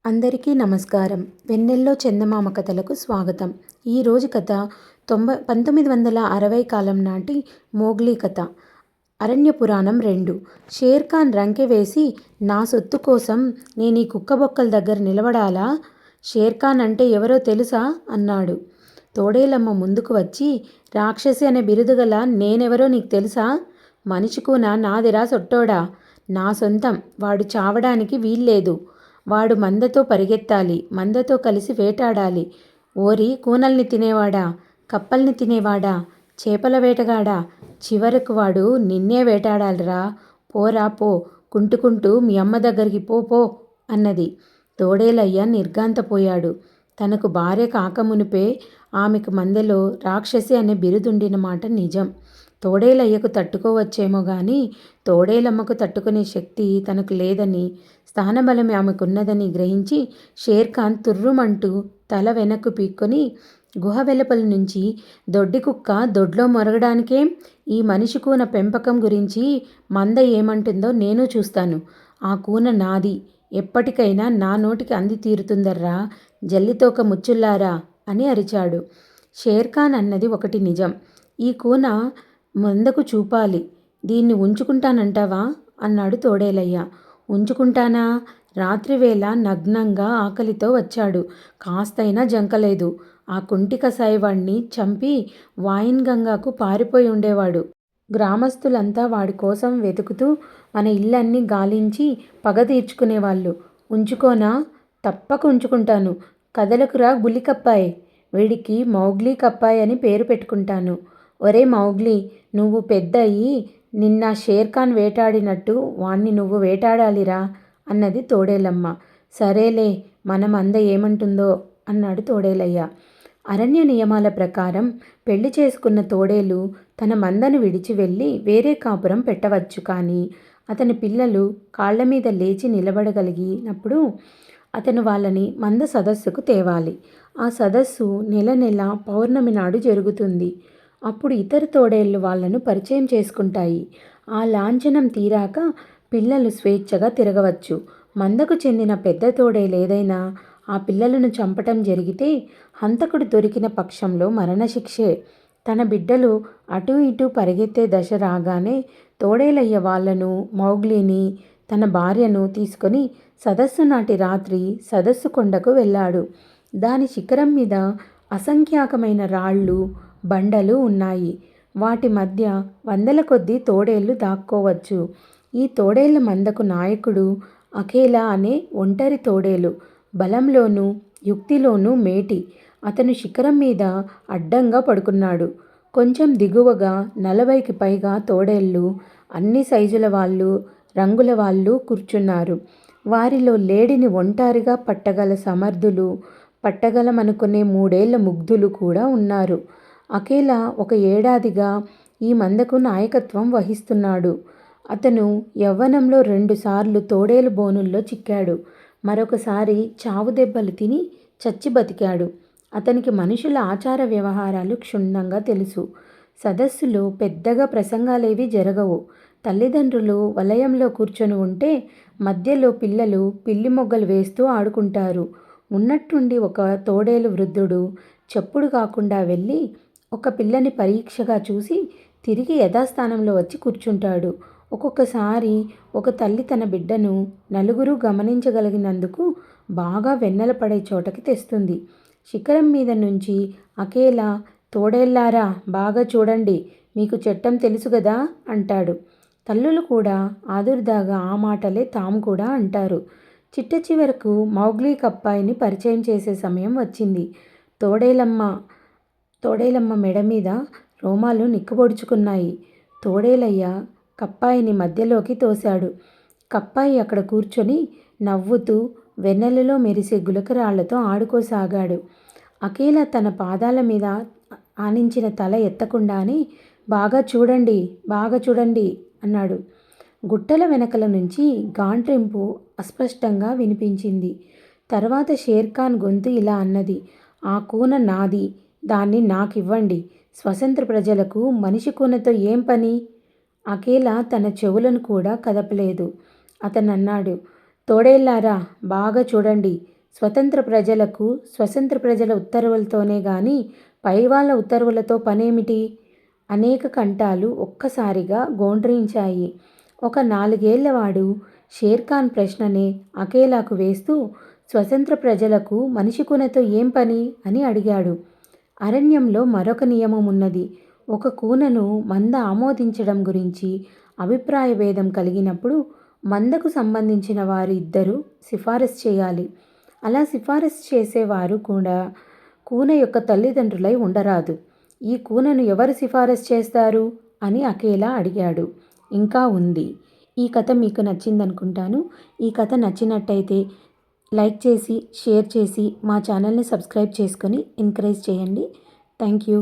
అందరికీ నమస్కారం. వెన్నెల్లో చందమామ కథలకు స్వాగతం. ఈరోజు కథ 1960 కాలం నాటి మోగ్లీ కథ. అరణ్య పురాణం 2. షేర్ఖాన్ రంకె వేసి, నా సొత్తు కోసం నేను ఈ కుక్కబొక్కల దగ్గర నిలబడాలా? షేర్ఖాన్ అంటే ఎవరో తెలుసా అన్నాడు. తోడేలమ్మ ముందుకు వచ్చి, రాక్షసి అనే బిరుదుగల నేనెవరో నీకు తెలుసా? మనిషి కూన నాదిరా సొట్టోడా, నా సొంతం. వాడు చావడానికి వీల్లేదు. వాడు మందతో పరిగెత్తాలి, మందతో కలిసి వేటాడాలి. ఓరి కూనల్ని తినేవాడా, కప్పల్ని తినేవాడా, చేపల వేటగాడా, చివరకు వాడు నిన్నే వేటాడాలిరా. పోరా పో, కుంటుకుంటూ మీ అమ్మ దగ్గరికి పో పో అన్నది. తోడేలయ్య నిర్ఘాంతపోయాడు. తనకు భార్య కాకమునిపే ఆమెకు మందెలో రాక్షసి అనే బిరుదుండిన మాట నిజం. తోడేలయ్యకు తట్టుకోవచ్చేమో గాని తోడేలమ్మకు తట్టుకునే శక్తి తనకు లేదని, స్థానబలం ఆమెకున్నదని గ్రహించి షేర్ఖాన్ తుర్రుమంటూ తల వెనక్కు పీక్కొని, గుహ వెలుపల నుంచి దొడ్డి కుక్క దొడ్లో మొరగడానికేం, ఈ మనిషి కూన పెంపకం గురించి మంద ఏమంటుందో నేను చూస్తాను. ఆ కూన నాది, ఎప్పటికైనా నా నోటికి అంది తీరుతుందర్రా జల్లితోక ముచ్చుల్లారా అని అరిచాడు. షేర్ఖాన్ అన్నది ఒకటి నిజం. ఈ కూన మందకు చూపాలి. దీన్ని ఉంచుకుంటానంటావా అన్నాడు తోడేలయ్య. ఉంచుకుంటానా? రాత్రివేళ నగ్నంగా ఆకలితో వచ్చాడు. కాస్తైనా జంకలేదు. ఆ కుంటి కసాయివాణ్ణి చంపి వాయిన్ గంగాకు పారిపోయి ఉండేవాడు. గ్రామస్తులంతా వాడి కోసం వెతుకుతూ మన ఇళ్ళన్నీ గాలించి పగ తీర్చుకునేవాళ్ళు. ఉంచుకోనా? తప్పక ఉంచుకుంటాను. కదలకురా బుల్లికప్పాయ్, వీడికి మౌగ్లీ కప్పాయ్ అని పేరు పెట్టుకుంటాను. ఒరే మౌగ్లీ, నువ్వు పెద్దయి నిన్న షేర్ఖాన్ వేటాడినట్టు వాణ్ణి నువ్వు వేటాడాలిరా అన్నది తోడేలమ్మ. సరేలే, మన మంద ఏమంటుందో అన్నాడు తోడేలయ్య. అరణ్య నియమాల ప్రకారం పెళ్లి చేసుకున్న తోడేలు తన మందను విడిచి వెళ్ళి వేరే కాపురం పెట్టవచ్చు. కానీ అతని పిల్లలు కాళ్ల మీద లేచి నిలబడగలిగినప్పుడు అతను వాళ్ళని మంద సదస్సుకు తేవాలి. ఆ సదస్సు నెల నెల పౌర్ణమి నాడు జరుగుతుంది. అప్పుడు ఇతర తోడేళ్లు వాళ్లను పరిచయం చేసుకుంటాయి. ఆ లాంఛనం తీరాక పిల్లలు స్వేచ్ఛగా తిరగవచ్చు. మందకు చెందిన పెద్ద తోడేలేదైనా ఆ పిల్లలను చంపటం జరిగితే హంతకుడు దొరికిన పక్షంలో మరణశిక్షే. తన బిడ్డలు అటూ ఇటూ పరిగెత్తే దశ రాగానే తోడేలయ్య వాళ్లను, మౌగ్లీని, తన భార్యను తీసుకొని సదస్సు నాటి రాత్రి సదస్సు కొండకు వెళ్ళాడు. దాని శిఖరం మీద అసంఖ్యాకమైన రాళ్ళు, బండలు ఉన్నాయి. వాటి మధ్య వందల కొద్దీ తోడేళ్లు దాక్కోవచ్చు. ఈ తోడేళ్ల మందకు నాయకుడు అఖేలా అనే ఒంటరి తోడేలు. బలంలోనూ యుక్తిలోనూ మేటి. అతను శిఖరం మీద అడ్డంగా పడుకున్నాడు. కొంచెం దిగువగా 40కి పైగా తోడేళ్లు, అన్ని సైజుల వాళ్ళు, రంగుల వాళ్ళు కూర్చున్నారు. వారిలో లేడిని ఒంటారిగా పట్టగల సమర్థులు, పట్టగలమనుకునే 3 ఏళ్ల ముగ్ధులు కూడా ఉన్నారు. అఖేలా 1 ఏడాదిగా ఈ మందకు నాయకత్వం వహిస్తున్నాడు. అతను యవ్వనంలో 2 సార్లు తోడేలు బోనుల్లో చిక్కాడు. మరొకసారి చావు దెబ్బలు తిని చచ్చి బతికాడు. అతనికి మనుషుల ఆచార వ్యవహారాలు క్షుణ్ణంగా తెలుసు. సదస్సులో పెద్దగా ప్రసంగాలేవీ జరగవు. తల్లిదండ్రులు వలయంలో కూర్చొని ఉంటే మధ్యలో పిల్లలు పిల్లి మొగ్గలు వేస్తూ ఆడుకుంటారు. ఉన్నట్టుండి ఒక తోడేలు వృద్ధుడు చెప్పుడు కాకుండా వెళ్ళి ఒక పిల్లని పరీక్షగా చూసి తిరిగి యథాస్థానంలో వచ్చి కూర్చుంటాడు. ఒక్కొక్కసారి ఒక తల్లి తన బిడ్డను నలుగురు గమనించగలిగినందుకు బాగా వెన్నెల పడే చోటకి తెస్తుంది. శిఖరం మీద నుంచి అఖేలా, తోడేళ్లారా బాగా చూడండి, మీకు చట్టం తెలుసు గదా అంటాడు. తల్లులు కూడా ఆదుర్దాగా ఆ మాటలే తాము కూడా అంటారు. చిట్ట చివరకు మౌగ్లీ కప్పాయిని పరిచయం చేసే సమయం వచ్చింది. తోడేలమ్మ మెడ మీద రోమాలు నిక్కబొడుచుకున్నాయి. తోడేలయ్య కప్పాయిని మధ్యలోకి తోశాడు. కప్పాయి అక్కడ కూర్చొని నవ్వుతూ వెన్నెలలో మెరిసే గులకరాళ్లతో ఆడుకోసాగాడు. అఖేలా తన పాదాల మీద ఆనించిన తల ఎత్తకుండానే బాగా చూడండి, బాగా చూడండి అన్నాడు. గుట్టల వెనకల నుంచి గాంట్రింపు అస్పష్టంగా వినిపించింది. తర్వాత షేర్ఖాన్ గొంతు ఇలా అన్నది. ఆ కూన నాది, దాన్ని నాకివ్వండి. స్వతంత్ర ప్రజలకు మనిషి కూనతో ఏం పని? అఖేలా తన చెవులను కూడా కదపలేదు. అతనన్నాడు, తోడేళ్లారా బాగా చూడండి, స్వతంత్ర ప్రజల ఉత్తర్వులతోనే గాని పైవాళ్ళ ఉత్తర్వులతో పనేమిటి? అనేక కంఠాలు ఒక్కసారిగా గోండ్రించాయి. ఒక 4 ఏళ్లవాడు షేర్ఖాన్ ప్రశ్ననే అకేలాకు వేస్తూ స్వతంత్ర ప్రజలకు మనిషి కూనతో ఏం పని అని అడిగాడు. అరణ్యంలో మరొక నియమం ఉన్నది. ఒక కూనను మంద ఆమోదించడం గురించి అభిప్రాయ భేదం కలిగినప్పుడు మందకు సంబంధించిన వారు ఇద్దరు సిఫారసు చేయాలి. అలా సిఫారసు చేసేవారు కూడా కూన యొక్క తల్లిదండ్రులై ఉండరాదు. ఈ కూనను ఎవరు సిఫారసు చేస్తారు అని అకేలా అడిగాడు. ఇంకా ఉంది. ఈ కథ మీకు నచ్చిందనుకుంటాను. ఈ కథ నచ్చినట్టయితే లైక్ చేసి, షేర్ చేసి మా ఛానల్ని సబ్స్క్రైబ్ చేసుకొని ఎంకరేజ్ చేయండి. Thank you.